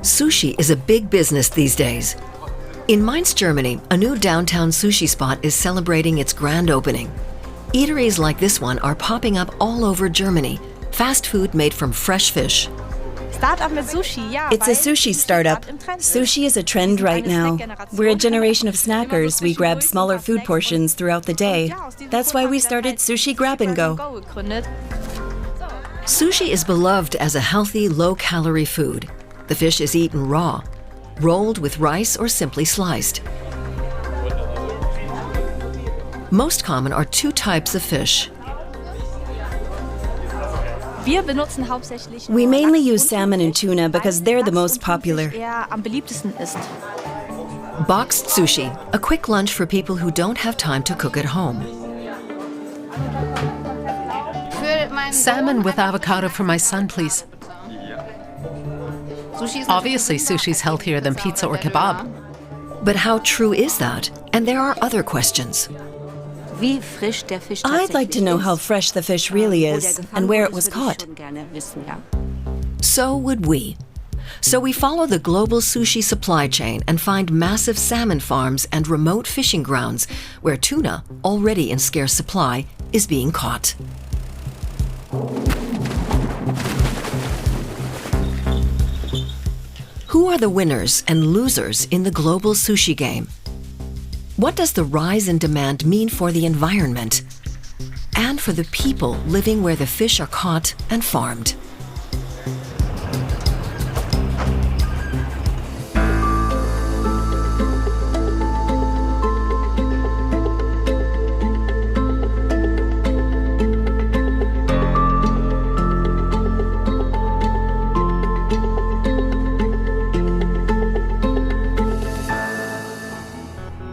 Sushi is a big business these days. In Mainz, Germany, a new downtown sushi spot is celebrating its grand opening. Eateries like this one are popping up all over Germany. Fast food made from fresh fish. It's a sushi startup. Sushi is a trend right now. We're a generation of snackers. We grab smaller food portions throughout the day. That's why we started Sushi Grab and Go. Sushi is beloved as a healthy, low-calorie food. The fish is eaten raw, rolled with rice or simply sliced. Most common are two types of fish. We mainly use salmon and tuna because they're the most popular. Boxed sushi, a quick lunch for people who don't have time to cook at home. Salmon with avocado for my son, please. Obviously, sushi's healthier than pizza or kebab. But how true is that? And there are other questions. I'd like to know how fresh the fish really is and where it was caught. So would we. So we follow the global sushi supply chain and find massive salmon farms and remote fishing grounds where tuna, already in scarce supply, is being caught. Who are the winners and losers in the global sushi game? What does the rise in demand mean for the environment and for the people living where the fish are caught and farmed?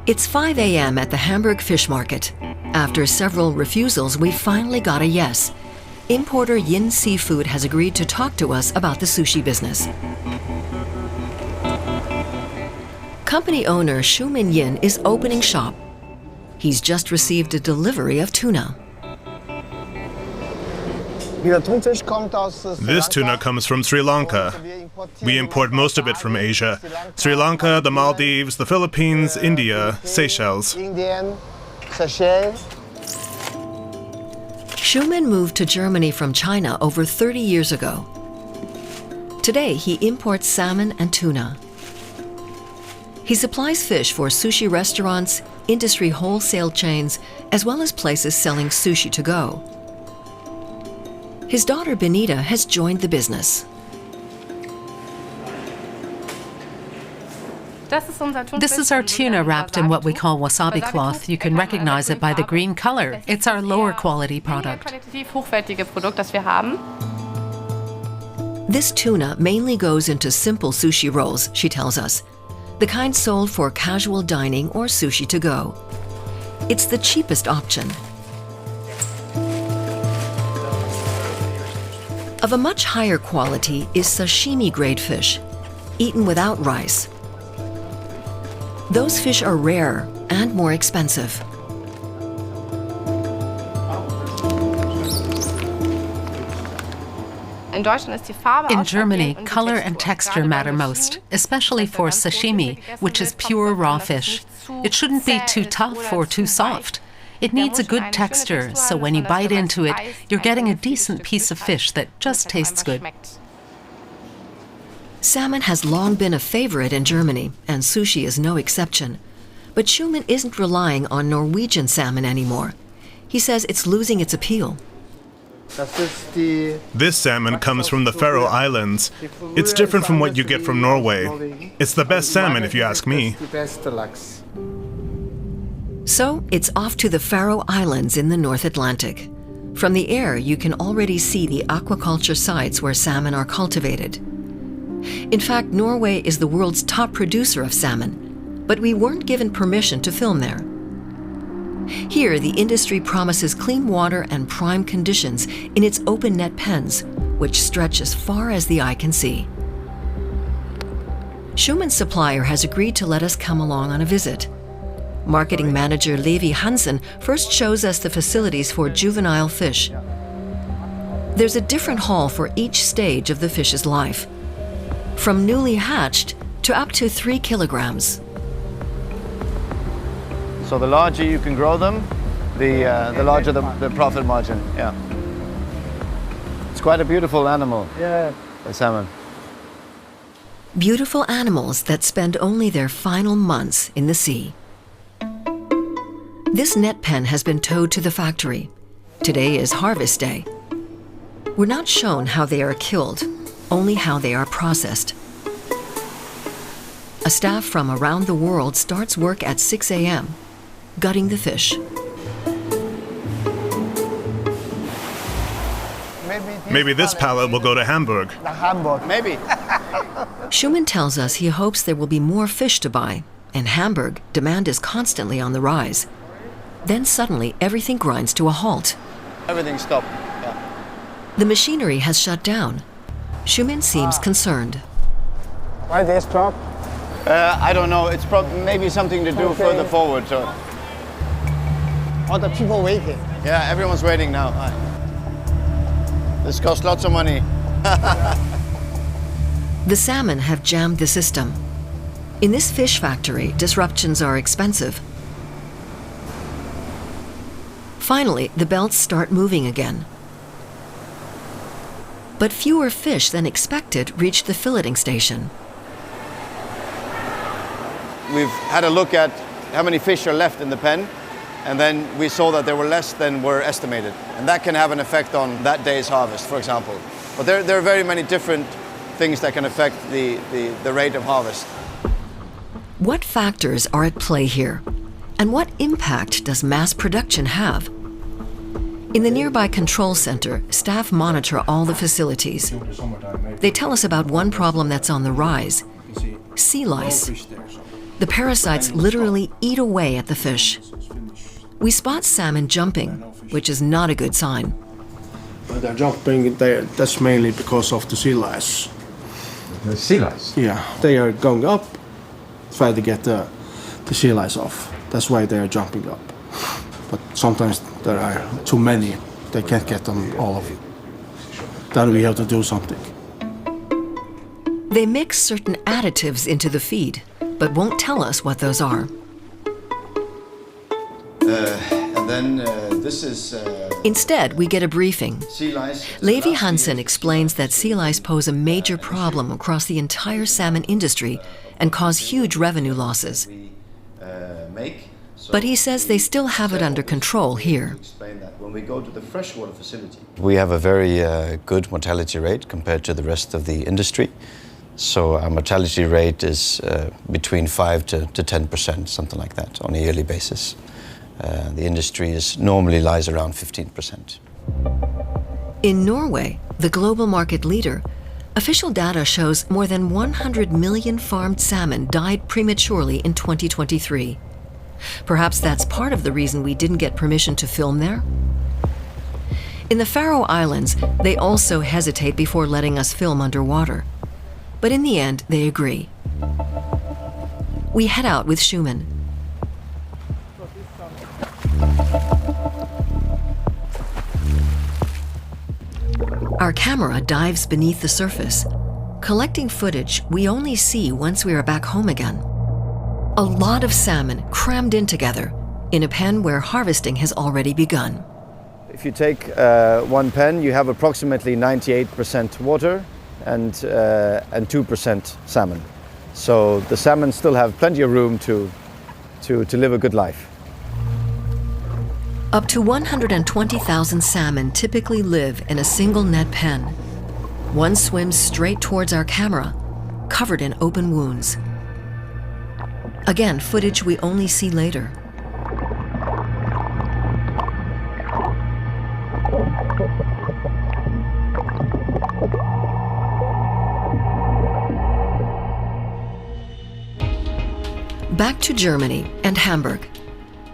It's 5 a.m. at the Hamburg Fish Market. After several refusals, we finally got a yes. Importer Yin Seafood has agreed to talk to us about the sushi business. Company owner Shu-Min Yin is opening shop. He's just received a delivery of tuna. This tuna comes from Sri Lanka. We import most of it from Asia. Sri Lanka, the Maldives, the Philippines, India, Seychelles. Shu-Min moved to Germany from China over 30 years ago. Today, he imports salmon and tuna. He supplies fish for sushi restaurants, industry wholesale chains, as well as places selling sushi to go. His daughter Benita has joined the business. This is our tuna wrapped in what we call wasabi cloth. You can recognize it by the green color. It's our lower quality product. This tuna mainly goes into simple sushi rolls, she tells us. The kind sold for casual dining or sushi to go. It's the cheapest option. Of a much higher quality is sashimi-grade fish, eaten without rice. Those fish are rare and more expensive. In Germany, color and texture matter most, especially for sashimi, which is pure raw fish. It shouldn't be too tough or too soft. It needs a good texture, so when you bite into it, you're getting a decent piece of fish that just tastes good. Salmon has long been a favorite in Germany, and sushi is no exception. But Schu-Min isn't relying on Norwegian salmon anymore. He says it's losing its appeal. This salmon comes from the Faroe Islands. It's different from what you get from Norway. It's the best salmon, if you ask me. So it's off to the Faroe Islands in the North Atlantic. From the air, you can already see the aquaculture sites where salmon are cultivated. In fact, Norway is the world's top producer of salmon, but we weren't given permission to film there. Here, the industry promises clean water and prime conditions in its open net pens, which stretch as far as the eye can see. Schu-Min's supplier has agreed to let us come along on a visit. Marketing manager Levi Hansen first shows us the facilities for juvenile fish. There's a different haul for each stage of the fish's life, from newly hatched to up to 3 kilograms. So the larger you can grow them, the larger the profit margin. Yeah. It's quite a beautiful animal, the salmon. Beautiful animals that spend only their final months in the sea. This net pen has been towed to the factory. Today is harvest day. We're not shown how they are killed, only how they are processed. A staff from around the world starts work at 6 a.m., gutting the fish. Maybe this pallet will go to Hamburg. Maybe. Schumann tells us he hopes there will be more fish to buy. In Hamburg, demand is constantly on the rise. Then suddenly, everything grinds to a halt. Everything stopped. The machinery has shut down. Schumann seems concerned. Why they stop? I don't know. It's maybe something to do further forward. So. All the people waiting. Yeah, everyone's waiting now. This costs lots of money. The salmon have jammed the system. In this fish factory, disruptions are expensive. Finally, the belts start moving again. But fewer fish than expected reach the filleting station. We've had a look at how many fish are left in the pen, and then we saw that there were less than were estimated. And that can have an effect on that day's harvest, for example. But there are very many different things that can affect the rate of harvest. What factors are at play here? And what impact does mass production have? In the nearby control center, staff monitor all the facilities. They tell us about one problem that's on the rise: sea lice. The parasites literally eat away at the fish. We spot salmon jumping, which is not a good sign. They're jumping, that's mainly because of the sea lice. The sea lice? Yeah, they are going up, try to get the sea lice off. That's why they are jumping up. But sometimes there are too many, they can't get them all of it. Then we have to do something. They mix certain additives into the feed, but won't tell us what those are. Instead, we get a briefing. Levi Hansen explains that sea lice pose a major problem across the entire salmon industry and cause huge revenue losses. But he says they still have it under control here. We have a very good mortality rate compared to the rest of the industry. So our mortality rate is between 5 to 10%, something like that, on a yearly basis. The industry normally lies around 15%. In Norway, the global market leader, official data shows more than 100 million farmed salmon died prematurely in 2023. Perhaps that's part of the reason we didn't get permission to film there. In the Faroe Islands, they also hesitate before letting us film underwater. But in the end, they agree. We head out with Schumann. Our camera dives beneath the surface, collecting footage we only see once we are back home again. A lot of salmon crammed in together in a pen where harvesting has already begun. If you take one pen, you have approximately 98% water and 2% salmon. So the salmon still have plenty of room to live a good life. Up to 120,000 salmon typically live in a single net pen. One swims straight towards our camera, covered in open wounds. Again, footage we only see later. Back to Germany and Hamburg.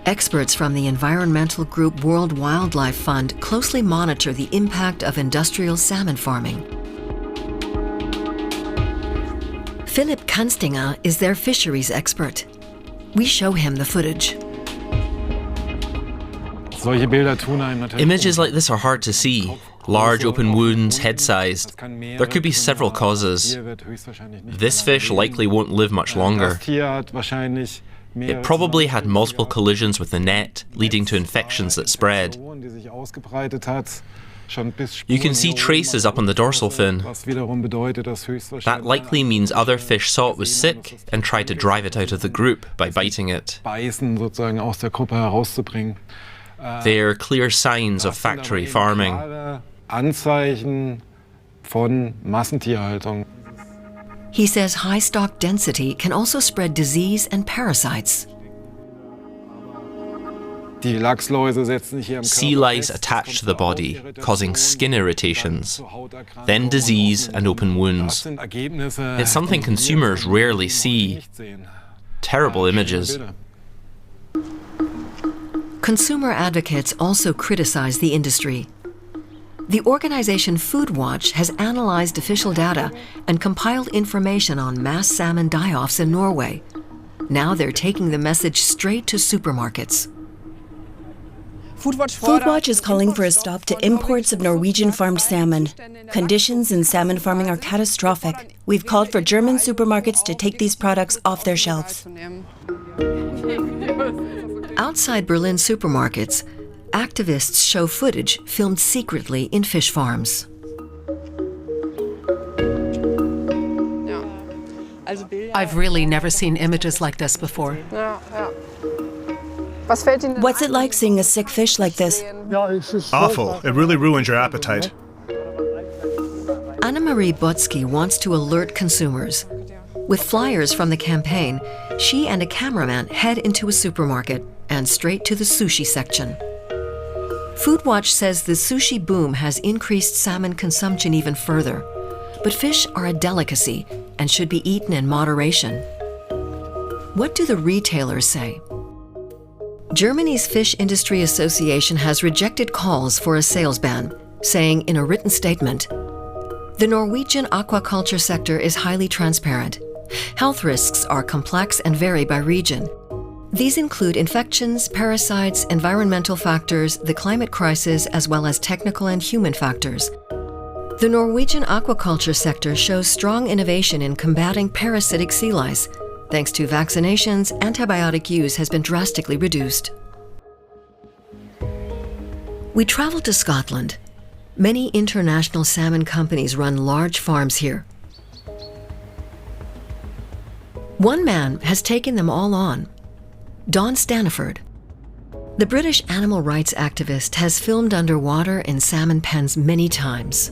Experts from the environmental group World Wildlife Fund closely monitor the impact of industrial salmon farming. Philipp Kanstinger is their fisheries expert. We show him the footage. Images like this are hard to see. large open wounds, head-sized. There could be several causes. This fish likely won't live much longer. It probably had multiple collisions with the net, leading to infections that spread. You can see traces up on the dorsal fin. That likely means other fish saw it was sick and tried to drive it out of the group by biting it. They are clear signs of factory farming. He says high stock density can also spread disease and parasites. Sea lice attach to the body, causing skin irritations, then disease and open wounds. It's something consumers rarely see. Terrible images. Consumer advocates also criticize the industry. The organization Food Watch has analyzed official data and compiled information on mass salmon die-offs in Norway. Now they're taking the message straight to supermarkets. Food Watch is calling for a stop to imports of Norwegian farmed salmon. Conditions in salmon farming are catastrophic. We've called for German supermarkets to take these products off their shelves. Outside Berlin supermarkets, activists show footage filmed secretly in fish farms. I've really never seen images like this before. What's it like seeing a sick fish like this? Awful. It really ruins your appetite. Anna-Marie Botsky wants to alert consumers. With flyers from the campaign, she and a cameraman head into a supermarket and straight to the sushi section. Food Watch says the sushi boom has increased salmon consumption even further. But fish are a delicacy and should be eaten in moderation. What do the retailers say? Germany's Fish Industry Association has rejected calls for a sales ban, saying in a written statement, "The Norwegian aquaculture sector is highly transparent. Health risks are complex and vary by region. These include infections, parasites, environmental factors, the climate crisis, as well as technical and human factors. The Norwegian aquaculture sector shows strong innovation in combating parasitic sea lice. Thanks to vaccinations, antibiotic use has been drastically reduced." We traveled to Scotland. Many international salmon companies run large farms here. One man has taken them all on. Don Staniford. The British animal rights activist has filmed underwater in salmon pens many times.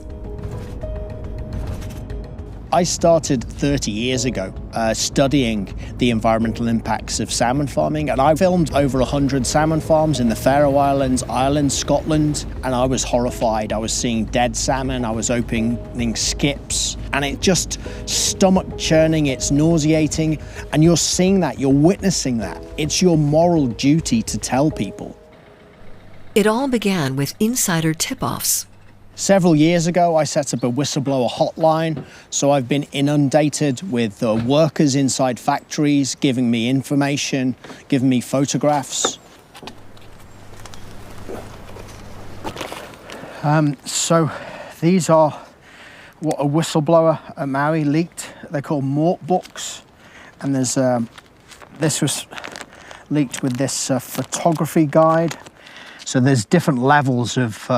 I started 30 years ago studying the environmental impacts of salmon farming, and I filmed over 100 salmon farms in the Faroe Islands, Ireland, Scotland, and I was horrified. I was seeing dead salmon, I was opening skips, and it just stomach churning, it's nauseating, and you're seeing that, you're witnessing that. It's your moral duty to tell people. It all began with insider tip-offs. Several years ago, I set up a whistleblower hotline, so I've been inundated with workers inside factories giving me information, giving me photographs. So these are what a whistleblower at Maui leaked. They're called mort books, and there's this was leaked with this photography guide. So there's different levels of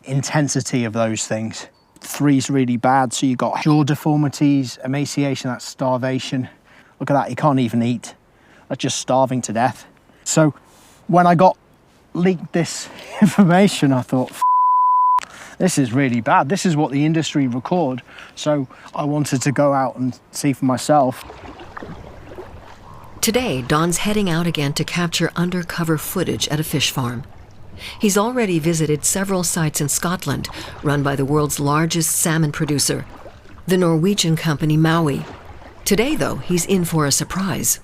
intensity of those things. 3's really bad, so you've got jaw deformities, emaciation, that's starvation. Look at that, you can't even eat. That's just starving to death. So when I got leaked this information, I thought, this is really bad. This is what the industry record. So I wanted to go out and see for myself. Today, Don's heading out again to capture undercover footage at a fish farm. He's already visited several sites in Scotland, run by the world's largest salmon producer, the Norwegian company Maui. Today, though, he's in for a surprise.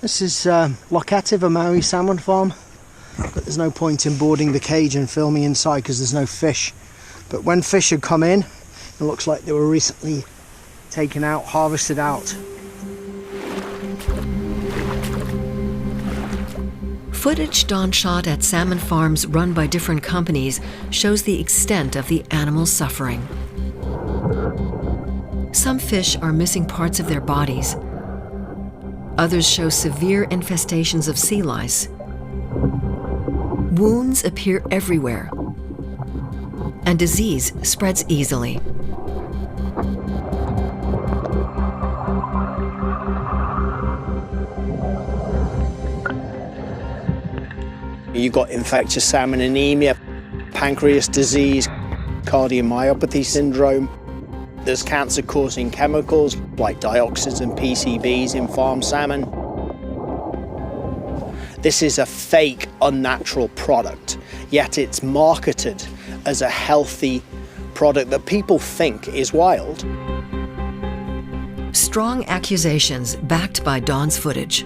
This is Locative, a Maui salmon farm, but there's no point in boarding the cage and filming inside because there's no fish. But when fish had come in, it looks like they were recently taken out, harvested out. Footage Don shot at salmon farms run by different companies shows the extent of the animals' suffering. Some fish are missing parts of their bodies. Others show severe infestations of sea lice. Wounds appear everywhere, and disease spreads easily. You've got infectious salmon anemia, pancreas disease, cardiomyopathy syndrome. There's cancer-causing chemicals like dioxins and PCBs in farm salmon. This is a fake, unnatural product, yet it's marketed as a healthy product that people think is wild. Strong accusations backed by Don's footage.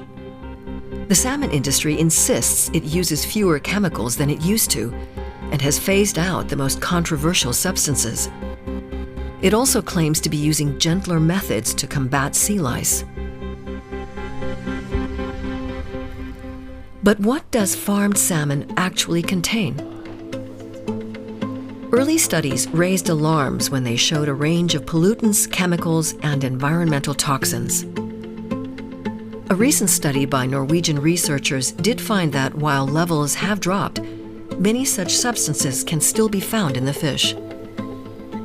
The salmon industry insists it uses fewer chemicals than it used to and has phased out the most controversial substances. It also claims to be using gentler methods to combat sea lice. But what does farmed salmon actually contain? Early studies raised alarms when they showed a range of pollutants, chemicals, and environmental toxins. A recent study by Norwegian researchers did find that while levels have dropped, many such substances can still be found in the fish.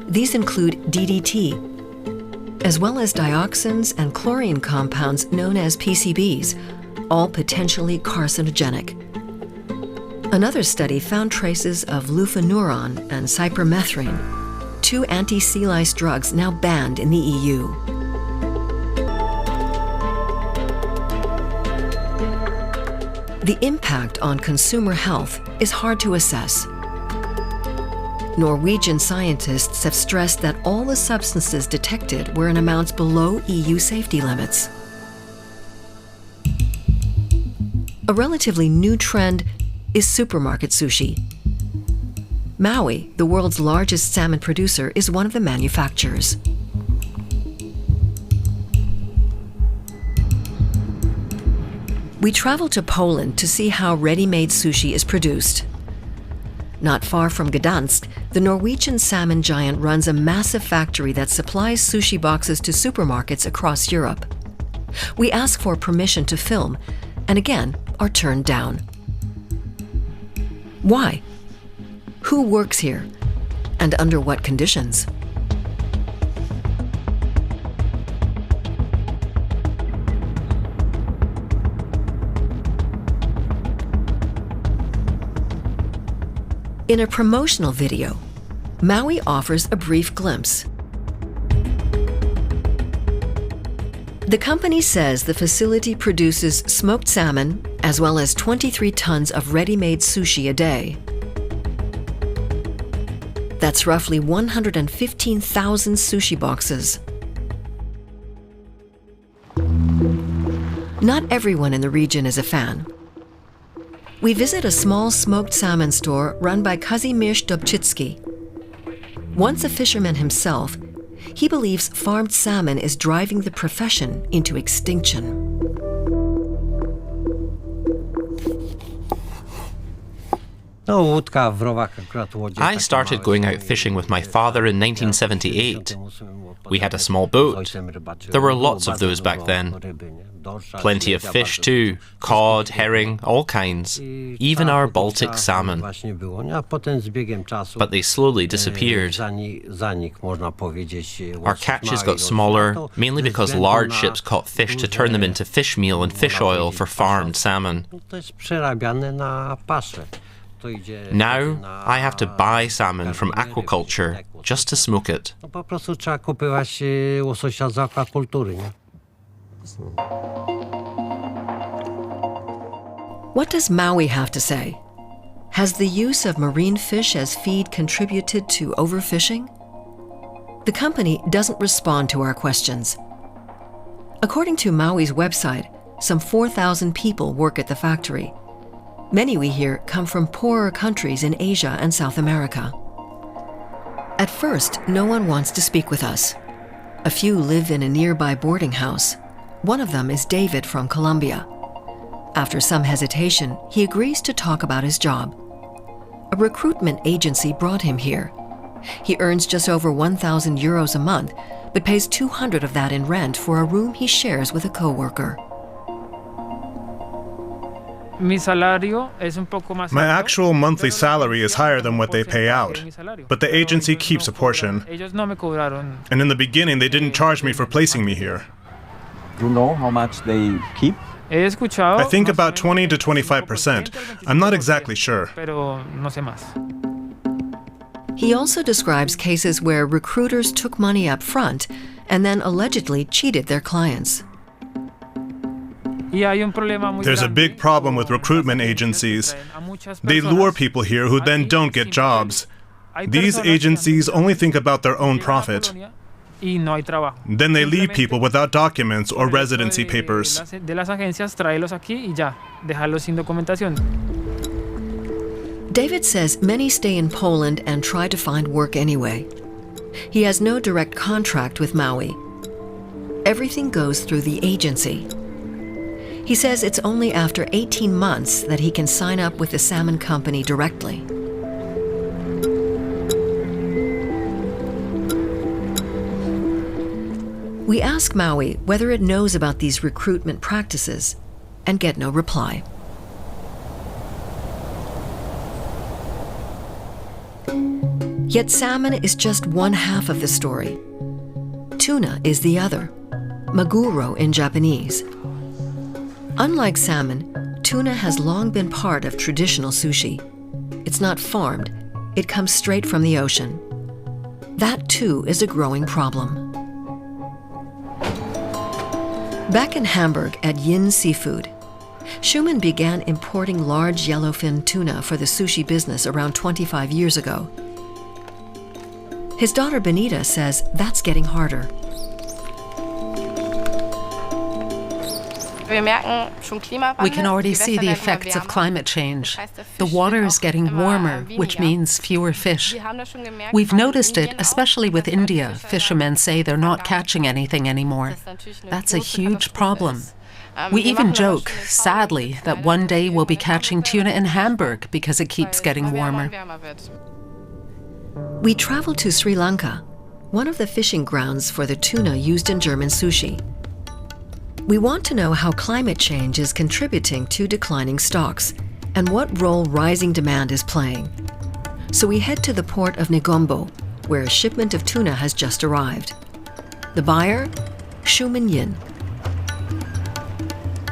These include DDT, as well as dioxins and chlorine compounds known as PCBs, all potentially carcinogenic. Another study found traces of lufenuron and cypermethrin, two anti-sea lice drugs now banned in the EU. The impact on consumer health is hard to assess. Norwegian scientists have stressed that all the substances detected were in amounts below EU safety limits. A relatively new trend is supermarket sushi. Maui, the world's largest salmon producer, is one of the manufacturers. We traveled to Poland to see how ready-made sushi is produced. Not far from Gdansk, the Norwegian salmon giant runs a massive factory that supplies sushi boxes to supermarkets across Europe. We ask for permission to film, and again are turned down. Why? Who works here? And under what conditions? In a promotional video, Maui offers a brief glimpse. The company says the facility produces smoked salmon as well as 23 tons of ready-made sushi a day. That's roughly 115,000 sushi boxes. Not everyone in the region is a fan. We visit a small smoked salmon store run by Kazimierz Dobczycki. Once a fisherman himself, he believes farmed salmon is driving the profession into extinction. I started going out fishing with my father in 1978. We had a small boat. There were lots of those back then. Plenty of fish too, cod, herring, all kinds, even our Baltic salmon. But they slowly disappeared. Our catches got smaller, mainly because large ships caught fish to turn them into fish meal and fish oil for farmed salmon. Now, I have to buy salmon from aquaculture just to smoke it. What does Maui have to say? Has the use of marine fish as feed contributed to overfishing? The company doesn't respond to our questions. According to Maui's website, some 4,000 people work at the factory. Many, we hear, come from poorer countries in Asia and South America. At first, no one wants to speak with us. A few live in a nearby boarding house. One of them is David from Colombia. After some hesitation, he agrees to talk about his job. A recruitment agency brought him here. He earns just over 1,000 euros a month, but pays 200 of that in rent for a room he shares with a co-worker. My actual monthly salary is higher than what they pay out, but the agency keeps a portion. And in the beginning, they didn't charge me for placing me here. You know how much they keep? I think about 20 to 25%. I'm not exactly sure. He also describes cases where recruiters took money up front and then allegedly cheated their clients. There's a big problem with recruitment agencies. They lure people here who then don't get jobs. These agencies only think about their own profit. Then they leave people without documents or residency papers. David says many stay in Poland and try to find work anyway. He has no direct contract with Maui. Everything goes through the agency. He says it's only after 18 months that he can sign up with the salmon company directly. We ask Maui whether it knows about these recruitment practices and get no reply. Yet salmon is just one half of the story. Tuna is the other, maguro in Japanese. Unlike salmon, tuna has long been part of traditional sushi. It's not farmed, it comes straight from the ocean. That too is a growing problem. Back in Hamburg at Yin Seafood, Schumann began importing large yellowfin tuna for the sushi business around 25 years ago. His daughter Benita says that's getting harder. We can already see the effects of climate change. The water is getting warmer, which means fewer fish. We've noticed it, especially with India. Fishermen say they're not catching anything anymore. That's a huge problem. We even joke, sadly, that one day we'll be catching tuna in Hamburg because it keeps getting warmer. We travel to Sri Lanka, one of the fishing grounds for the tuna used in German sushi. We want to know how climate change is contributing to declining stocks and what role rising demand is playing. So we head to the port of Negombo, where a shipment of tuna has just arrived. The buyer, Schumann Yin.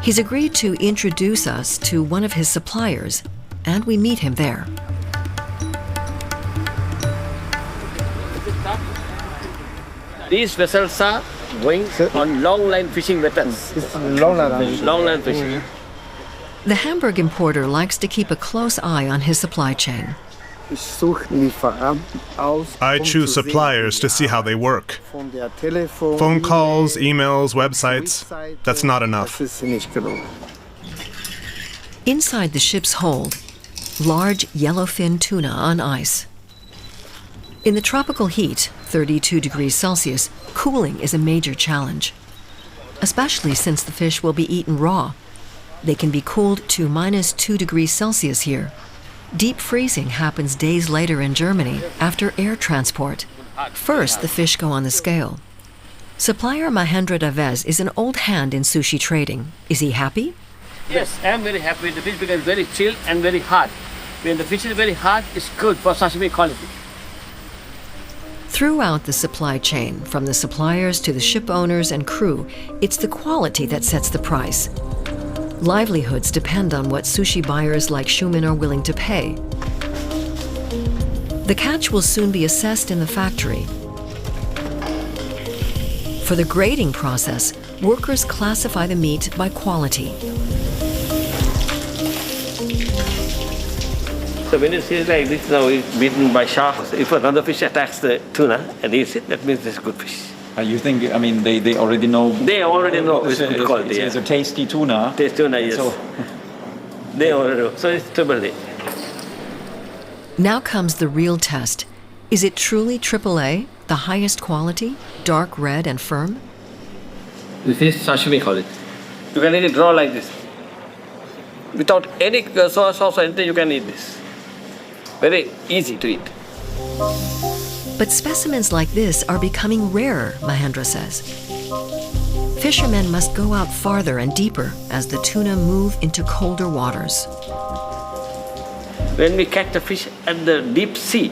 He's agreed to introduce us to one of his suppliers, and we meet him there. These vessels are going on long line fishing methods. Long line fishing. The Hamburg importer likes to keep a close eye on his supply chain. I choose suppliers to see how they work. Phone calls, emails, websites, that's not enough. Inside the ship's hold, large yellowfin tuna on ice. In the tropical heat, 32 degrees Celsius, cooling is a major challenge, especially since the fish will be eaten raw. They can be cooled to -2 degrees Celsius here. Deep freezing happens days later in Germany after air transport. First, the fish go on the scale. Supplier Mahendra Davez is an old hand in sushi trading. Is he happy? Yes, I am very happy. The fish becomes very chilled and very hard. When the fish is very hard, it's good for sashimi quality. Throughout the supply chain, from the suppliers to the ship owners and crew, it's the quality that sets the price. Livelihoods depend on what sushi buyers like Schumann are willing to pay. The catch will soon be assessed in the factory. For the grading process, workers classify the meat by quality. So when you see it like this, now it's beaten by sharks. If another fish attacks the tuna and eats it, that means it's good fish. You think, I mean, they already know? They already know it's good quality. It's a tasty tuna. Tasty tuna, yes. So they already know. So it's AAA. Now comes the real test. Is it truly AAA, the highest quality, dark red and firm? This is sashimi quality. You can eat it raw like this. without any soy sauce or anything, you can eat this. Very easy to eat. But specimens like this are becoming rarer, Mahendra says. Fishermen must go out farther and deeper as the tuna move into colder waters. When we catch the fish at the deep sea,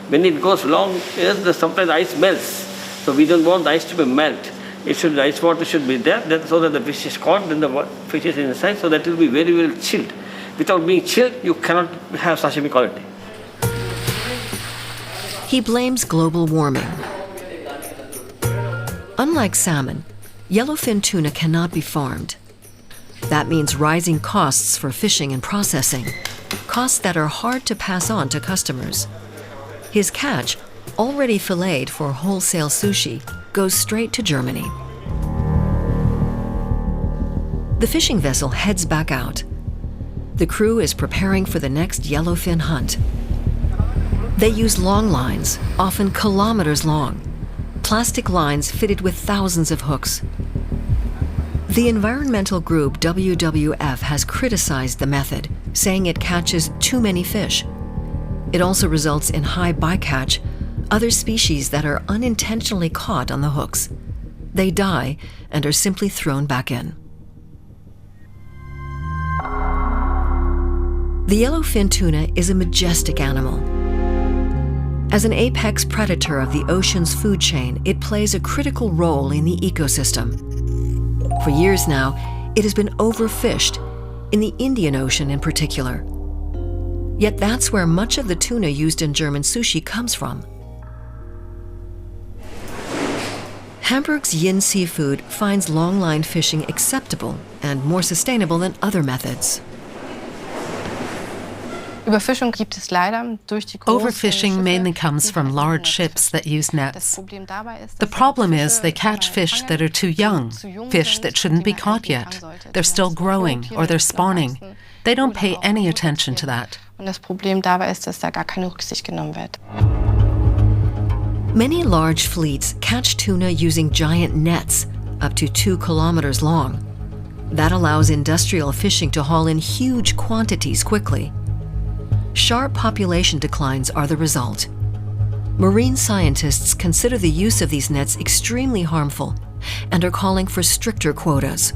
when it goes long, sometimes ice melts. So we don't want the ice to be melt. The ice water should be there so that the fish is caught, then the fish is inside, so that it will be very well chilled. Without being chilled, you cannot have sashimi quality. He blames global warming. Unlike salmon, yellowfin tuna cannot be farmed. That means rising costs for fishing and processing, costs that are hard to pass on to customers. His catch, already filleted for wholesale sushi, goes straight to Germany. The fishing vessel heads back out. The crew is preparing for the next yellowfin hunt. They use long lines, often kilometers long, plastic lines fitted with thousands of hooks. The environmental group WWF has criticized the method, saying it catches too many fish. It also results in high bycatch, other species that are unintentionally caught on the hooks. They die and are simply thrown back in. The yellowfin tuna is a majestic animal. As an apex predator of the ocean's food chain, it plays a critical role in the ecosystem. For years now, it has been overfished, in the Indian Ocean in particular. Yet that's where much of the tuna used in German sushi comes from. Hamburg's Yin Seafood finds longline fishing acceptable and more sustainable than other methods. Overfishing mainly comes from large ships that use nets. The problem is they catch fish that are too young, fish that shouldn't be caught yet. They're still growing or they're spawning. They don't pay any attention to that. Many large fleets catch tuna using giant nets, up to 2 kilometers long. That allows industrial fishing to haul in huge quantities quickly. Sharp population declines are the result. Marine scientists consider the use of these nets extremely harmful and are calling for stricter quotas.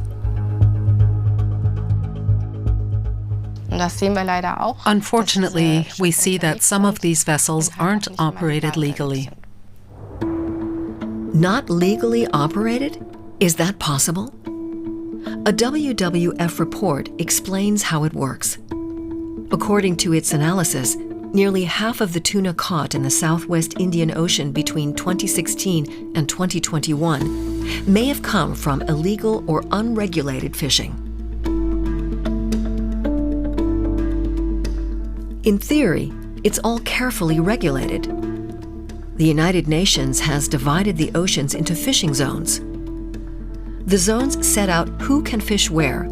Unfortunately, we see that some of these vessels aren't operated legally. Not legally operated? Is that possible? A WWF report explains how it works. According to its analysis, nearly half of the tuna caught in the Southwest Indian Ocean between 2016 and 2021 may have come from illegal or unregulated fishing. In theory, it's all carefully regulated. The United Nations has divided the oceans into fishing zones. The zones set out who can fish where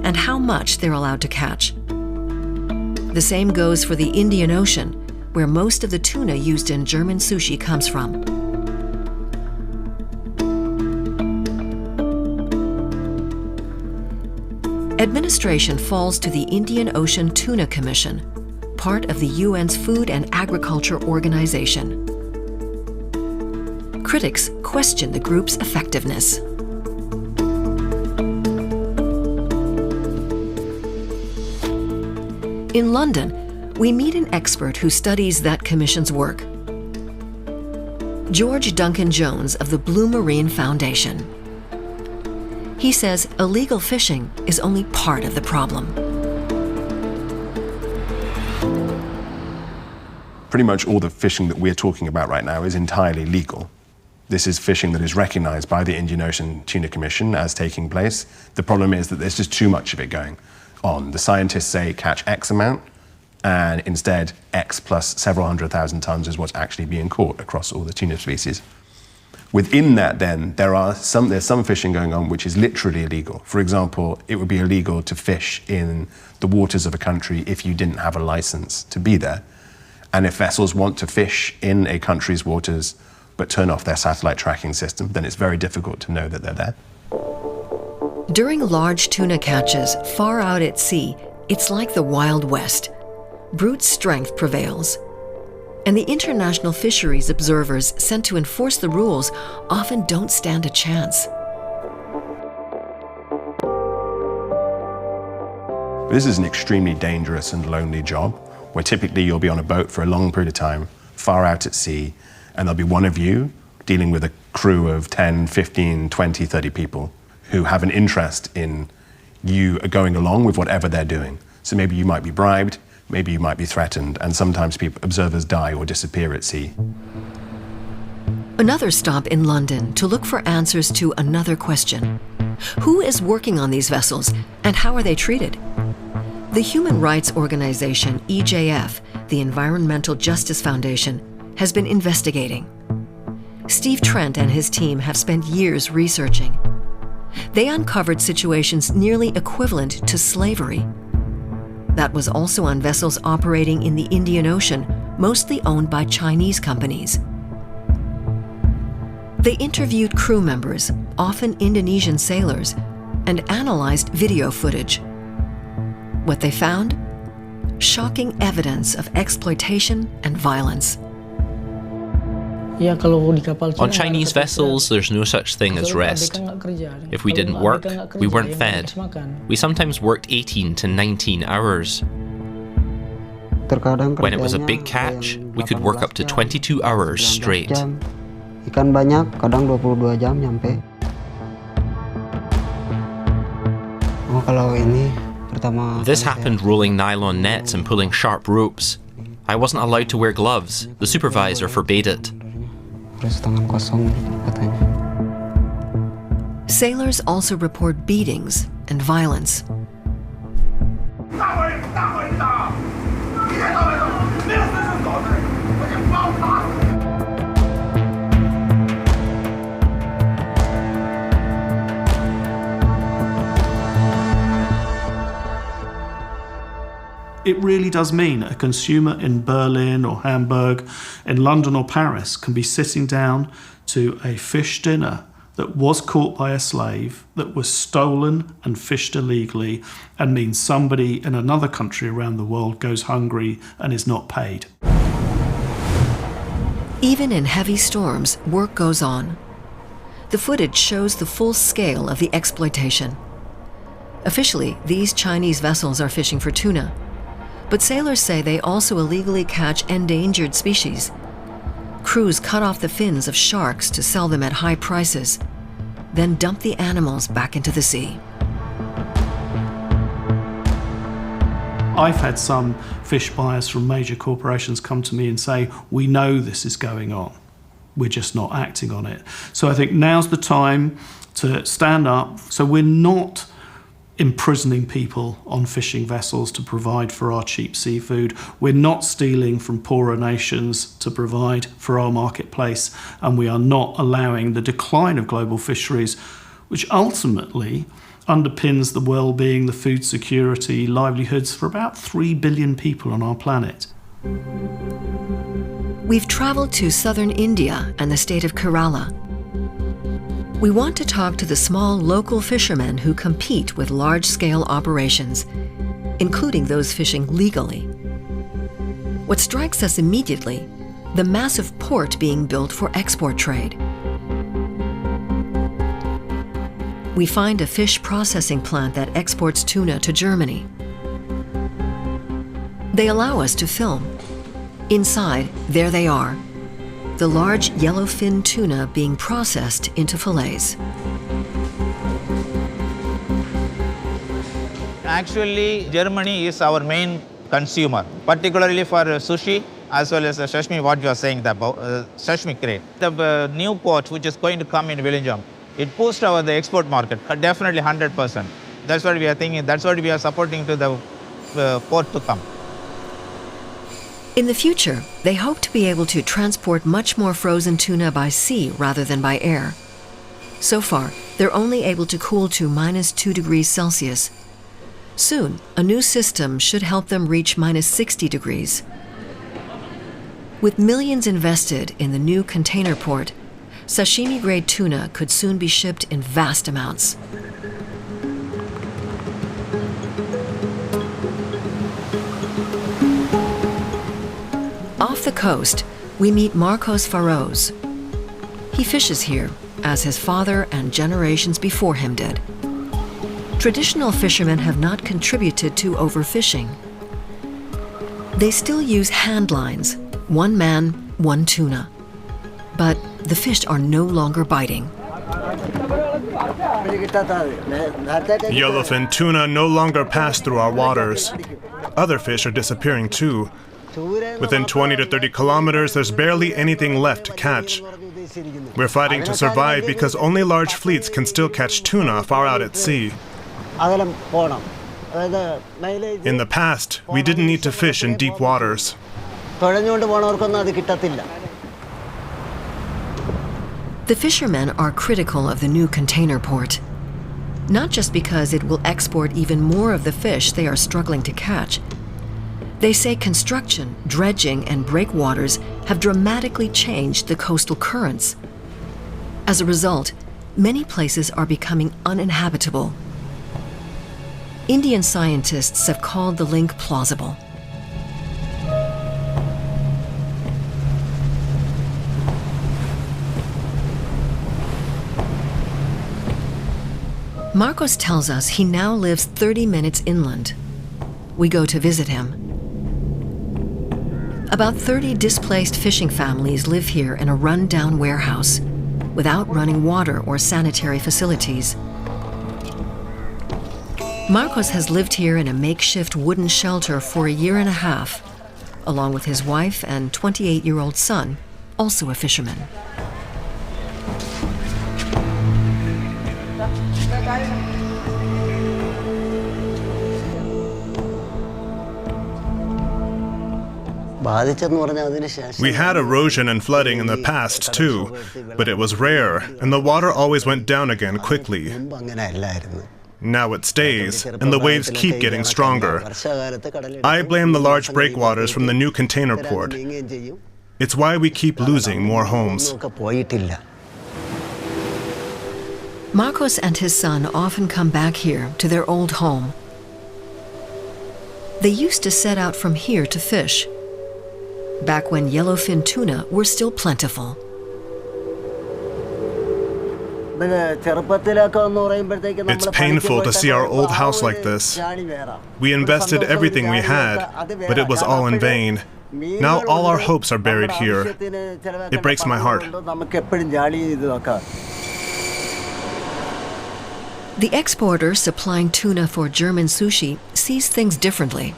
and how much they're allowed to catch. The same goes for the Indian Ocean, where most of the tuna used in German sushi comes from. Administration falls to the Indian Ocean Tuna Commission, part of the UN's Food and Agriculture Organization. Critics question the group's effectiveness. In London, we meet an expert who studies that commission's work. George Duncan Jones of the Blue Marine Foundation. He says illegal fishing is only part of the problem. Pretty much all the fishing that we're talking about right now is entirely legal. This is fishing that is recognized by the Indian Ocean Tuna Commission as taking place. The problem is that there's just too much of it going on. The scientists say catch X amount, and instead X plus several 100,000 tons is what's actually being caught across all the tuna species. Within that, then, there's some fishing going on which is literally illegal. For example, it would be illegal to fish in the waters of a country if you didn't have a license to be there. And if vessels want to fish in a country's waters but turn off their satellite tracking system, then it's very difficult to know that they're there. During large tuna catches far out at sea, It's like the Wild West. Brute strength prevails. And the international fisheries observers sent to enforce the rules often don't stand a chance. This is an extremely dangerous and lonely job, where typically you'll be on a boat for a long period of time, far out at sea, and there'll be one of you dealing with a crew of 10, 15, 20, 30 people who have an interest in you going along with whatever they're doing. So maybe you might be bribed, maybe you might be threatened, and sometimes observers die or disappear at sea. Another stop in London to look for answers to another question. Who is working on these vessels, and how are they treated? The human rights organization EJF, the Environmental Justice Foundation, has been investigating. Steve Trent and his team have spent years researching. They uncovered situations nearly equivalent to slavery. That was also on vessels operating in the Indian Ocean, mostly owned by Chinese companies. They interviewed crew members, often Indonesian sailors, and analyzed video footage. What they found? Shocking evidence of exploitation and violence. On Chinese vessels, there's no such thing as rest. If we didn't work, we weren't fed. We sometimes worked 18 to 19 hours. When it was a big catch, we could work up to 22 hours straight. This happened rolling nylon nets and pulling sharp ropes. I wasn't allowed to wear gloves. The supervisor forbade it. Sailors also report beatings and violence. It really does mean a consumer in Berlin or Hamburg, in London or Paris can be sitting down to a fish dinner that was caught by a slave, that was stolen and fished illegally, and means somebody in another country around the world goes hungry and is not paid. Even in heavy storms, work goes on. The footage shows the full scale of the exploitation. Officially, these Chinese vessels are fishing for tuna. But sailors say they also illegally catch endangered species. Crews cut off the fins of sharks to sell them at high prices, then dump the animals back into the sea. I've had some fish buyers from major corporations come to me and say, we know this is going on, we're just not acting on it. So I think now's the time to stand up. So we're not imprisoning people on fishing vessels to provide for our cheap seafood. We're not stealing from poorer nations to provide for our marketplace, and we are not allowing the decline of global fisheries, which ultimately underpins the well-being, the food security, livelihoods for about 3 billion people on our planet. We've traveled to southern India and the state of Kerala. We want to talk to the small local fishermen who compete with large-scale operations, including those fishing legally. What strikes us immediately, the massive port being built for export trade. We find a fish processing plant that exports tuna to Germany. They allow us to film. Inside, there they are, the large yellowfin tuna being processed into fillets. Actually, Germany is our main consumer, particularly for sushi as well as the sashimi, what you are saying about sashimi crate. The new port which is going to come in Willingham, it boosts the export market, definitely 100%. That's what we are thinking, that's what we are supporting to the port to come. In the future, they hope to be able to transport much more frozen tuna by sea rather than by air. So far, they're only able to cool to -2 degrees Celsius. Soon, a new system should help them reach -60 degrees. With millions invested in the new container port, sashimi-grade tuna could soon be shipped in vast amounts. the coast, we meet Marcos Faroes. He fishes here, as his father and generations before him did. Traditional fishermen have not contributed to overfishing. They still use hand lines, one man, one tuna. But the fish are no longer biting. Yellowfin tuna no longer pass through our waters. Other fish are disappearing too. Within 20 to 30 kilometers, there's barely anything left to catch. We're fighting to survive because only large fleets can still catch tuna far out at sea. In the past, we didn't need to fish in deep waters. The fishermen are critical of the new container port, not just because it will export even more of the fish they are struggling to catch. They say construction, dredging, and breakwaters have dramatically changed the coastal currents. As a result, many places are becoming uninhabitable. Indian scientists have called the link plausible. Marcos tells us he now lives 30 minutes inland. We go to visit him. About 30 displaced fishing families live here in a run-down warehouse, without running water or sanitary facilities. Marcos has lived here in a makeshift wooden shelter for a year and a half, along with his wife and 28-year-old son, also a fisherman. We had erosion and flooding in the past too, but it was rare, and the water always went down again quickly. Now it stays, and the waves keep getting stronger. I blame the large breakwaters from the new container port. It's why we keep losing more homes. Marcos and his son often come back here to their old home. They used to set out from here to fish, back when yellowfin tuna were still plentiful. It's painful to see our old house like this. We invested everything we had, but it was all in vain. Now all our hopes are buried here. It breaks my heart. The exporter supplying tuna for German sushi sees things differently.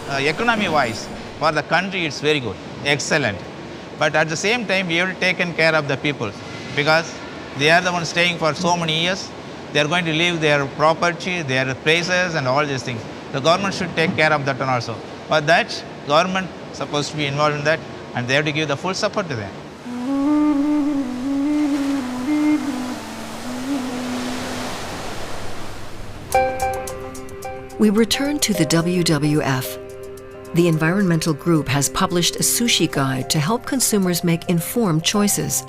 Economy-wise, for the country it's very good, excellent. But at the same time, we have taken care of the people because they are the ones staying for so many years. They are going to leave their property, their places and all these things. The government should take care of that one also. For that, government is supposed to be involved in that and they have to give the full support to them. We return to the WWF. The environmental group has published a sushi guide to help consumers make informed choices.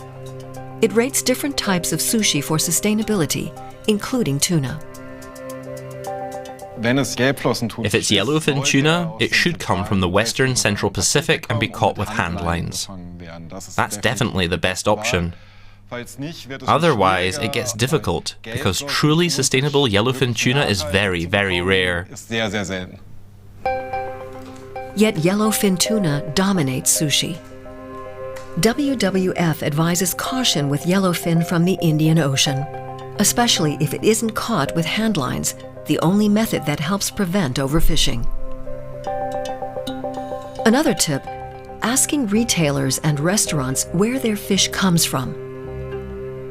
It rates different types of sushi for sustainability, including tuna. If it's yellowfin tuna, it should come from the western Central Pacific and be caught with hand lines. That's definitely the best option. Otherwise, it gets difficult because truly sustainable yellowfin tuna is very, very rare. Yet yellowfin tuna dominates sushi. WWF advises caution with yellowfin from the Indian Ocean, especially if it isn't caught with hand lines, the only method that helps prevent overfishing. Another tip, asking retailers and restaurants where their fish comes from.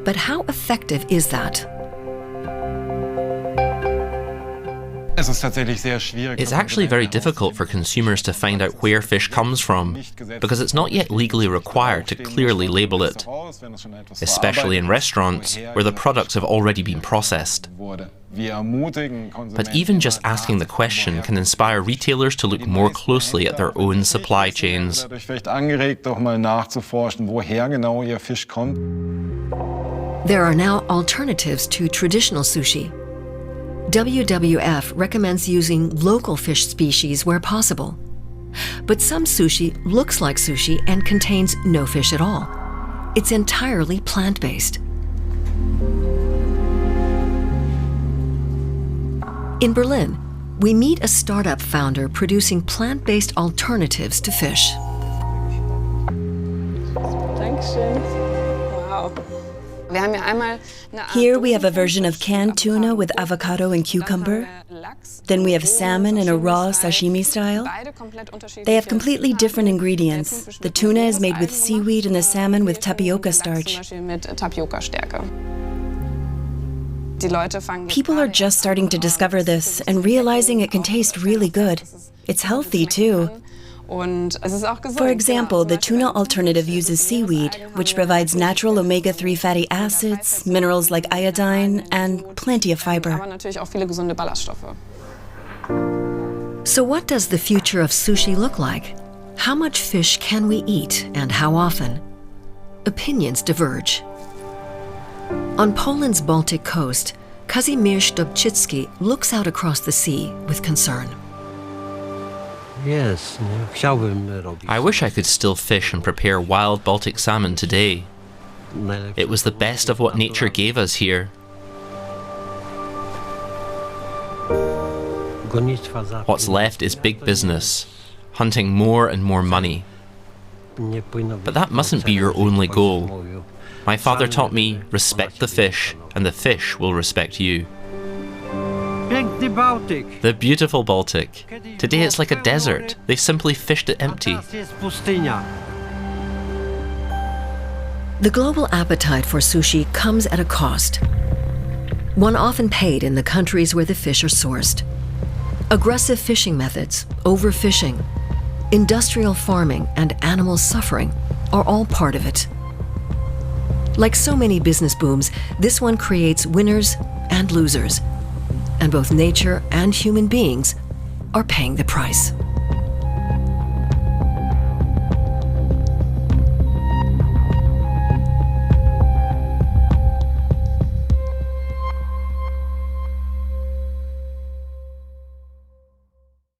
But how effective is that? It's actually very difficult for consumers to find out where fish comes from, because it's not yet legally required to clearly label it, especially in restaurants where the products have already been processed. But even just asking the question can inspire retailers to look more closely at their own supply chains. There are now alternatives to traditional sushi. WWF recommends using local fish species where possible, But some sushi looks like sushi and contains no fish at all. It's entirely plant-based. In Berlin, we meet a startup founder producing plant-based alternatives to fish. Here we have a version of canned tuna with avocado and cucumber. Then we have salmon in a raw sashimi style. They have completely different ingredients. The tuna is made with seaweed and the salmon with tapioca starch. People are just starting to discover this and realizing it can taste really good. It's healthy too. For example, the tuna alternative uses seaweed, which provides natural omega-3 fatty acids, minerals like iodine, and plenty of fiber. So what does the future of sushi look like? How much fish can we eat and how often? Opinions diverge. On Poland's Baltic coast, Kazimierz Dobczycki looks out across the sea with concern. I wish I could still fish and prepare wild Baltic salmon today. It was the best of what nature gave us here. What's left is big business, hunting more and more money. But that mustn't be your only goal. My father taught me, respect the fish, and the fish will respect you. The beautiful Baltic. Today it's like a desert. They simply fished it empty. The global appetite for sushi comes at a cost. One often paid in the countries where the fish are sourced. Aggressive fishing methods, overfishing, industrial farming, and animal suffering are all part of it. Like so many business booms, this one creates winners and losers. And both nature and human beings are paying the price.